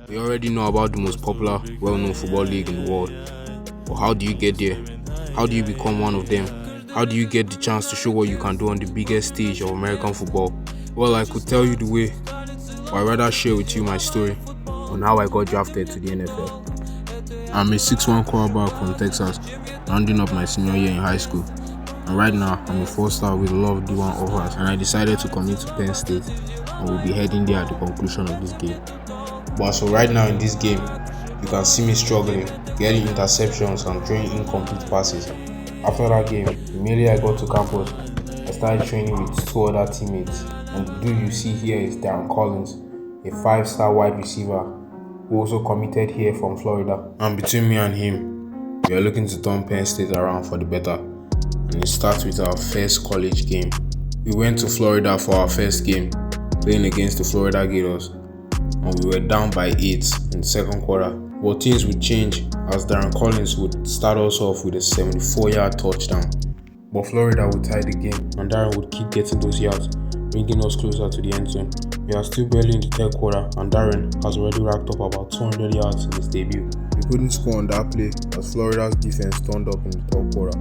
We already know about the most popular, well-known football league in the world. But how do you get there? How do you become one of them? How do you get the chance to show what you can do on the biggest stage of American football? Well, I could tell you the way, but I'd rather share with you my story on how I got drafted to the NFL. I'm a 6'1" quarterback from Texas, rounding up my senior year in high school. And right now, I'm a 4-star with a lot of D1 offers, and I decided to commit to Penn State and will be heading there at the conclusion of this game. But so right now in this game, you can see me struggling, getting interceptions and throwing incomplete passes. After that game, immediately I got to campus, I started training with 2 other teammates, and the dude you see here is Darren Collins, a 5-star wide receiver who also committed here from Florida. And between me and him, we are looking to turn Penn State around for the better. And it starts with our first college game. We went to Florida for our first game, playing against the Florida Gators, and we were down by 8 in the second quarter. But things would change as Darren Collins would start us off with a 74-yard touchdown. But Florida would tie the game, and Darren would keep getting those yards, bringing us closer to the end zone. We are still barely in the third quarter, and Darren has already racked up about 200 yards in his debut. We couldn't score on that play as Florida's defense turned up in the third quarter.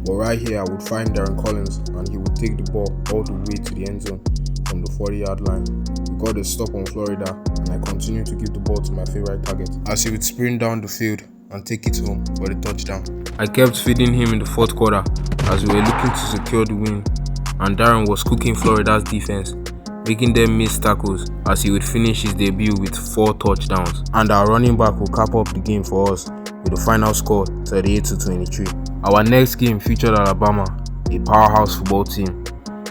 But right here, I would find Darren Collins, and he would take the ball all the way to the end zone from the 40-yard line. We got a stop on Florida, and I continued to give the ball to my favorite target as he would sprint down the field and take it home for the touchdown. I kept feeding him in the fourth quarter as we were looking to secure the win, and Darren was cooking Florida's defense, making them miss tackles as he would finish his debut with 4 touchdowns. And our running back would cap up the game for us with the final score 38-23. Our next game featured Alabama, a powerhouse football team,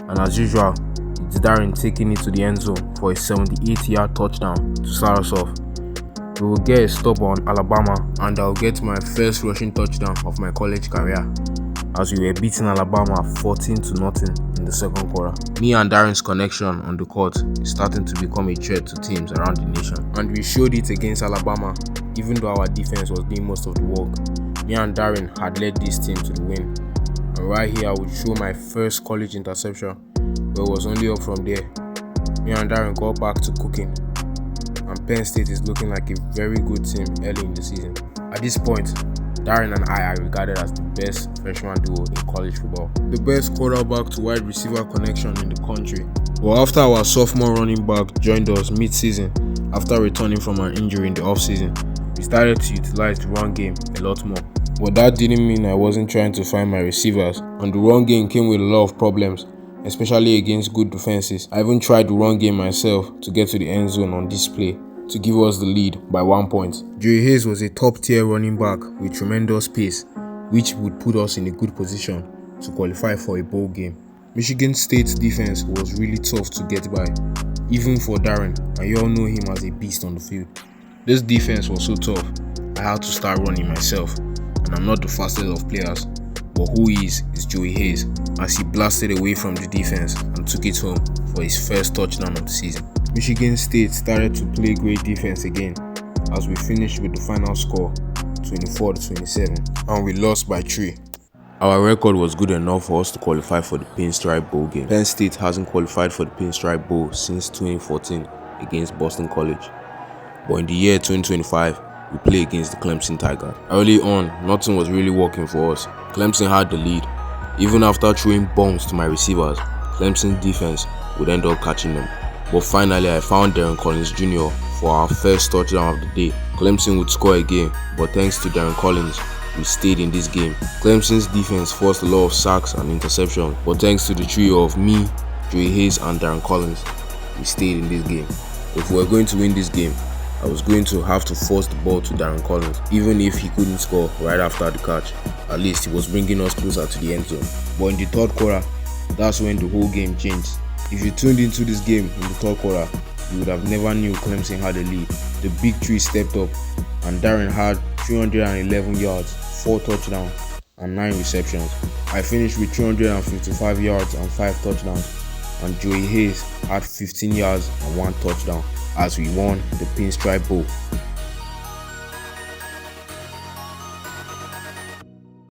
and as usual, it's Darren taking it to the end zone for a 78-yard touchdown to start us off. We will get a stop on Alabama, and I'll get my first rushing touchdown of my college career as we were beating Alabama 14-0 in the second quarter. Me and Darren's connection on the court is starting to become a threat to teams around the nation, and we showed it against Alabama even though our defense was doing most of the work. Me and Darren had led this team to the win, and right here I would show my first college interception, but it was only up from there. Me and Darren got back to cooking, and Penn State is looking like a very good team early in the season. At this point, Darren and I are regarded as the best freshman duo in college football, the best quarterback to wide receiver connection in the country. But after our sophomore running back joined us mid-season after returning from an injury in the off-season, we started to utilize the run game a lot more. But that didn't mean I wasn't trying to find my receivers, and the run game came with a lot of problems, especially against good defenses. I even tried the run game myself to get to the end zone on this play to give us the lead by 1 point. Joey Hayes was a top-tier running back with tremendous pace, which would put us in a good position to qualify for a bowl game. Michigan State's defense was really tough to get by, even for Darren, and you all know him as a beast on the field. This defense was so tough, I had to start running myself, and I'm not the fastest of players, but who is Joey Hayes as he blasted away from the defense and took it home for his first touchdown of the season. Michigan State started to play great defense again as we finished with the final score 24-27, and we lost by 3. Our record was good enough for us to qualify for the Pinstripe Bowl game. Penn State hasn't qualified for the Pinstripe Bowl since 2014 against Boston College. But in the year 2025, we play against the Clemson Tigers. Early on, nothing was really working for us. Clemson had the lead. Even after throwing bombs to my receivers, Clemson's defense would end up catching them. But finally, I found Darren Collins Jr. for our first touchdown of the day. Clemson would score again, but thanks to Darren Collins, we stayed in this game. Clemson's defense forced a lot of sacks and interceptions, but thanks to the trio of me, Joey Hayes and Darren Collins, we stayed in this game. If we were going to win this game, I was going to have to force the ball to Darren Collins, even if he couldn't score right after the catch. At least he was bringing us closer to the end zone. But in the third quarter, that's when the whole game changed. If you tuned into this game in the third quarter, you would have never knew Clemson had a lead. The big three stepped up, and Darren had 311 yards, 4 touchdowns, and 9 receptions. I finished with 355 yards and 5 touchdowns, and Joey Hayes had 15 yards and 1 touchdown as we won the Pinstripe Bowl.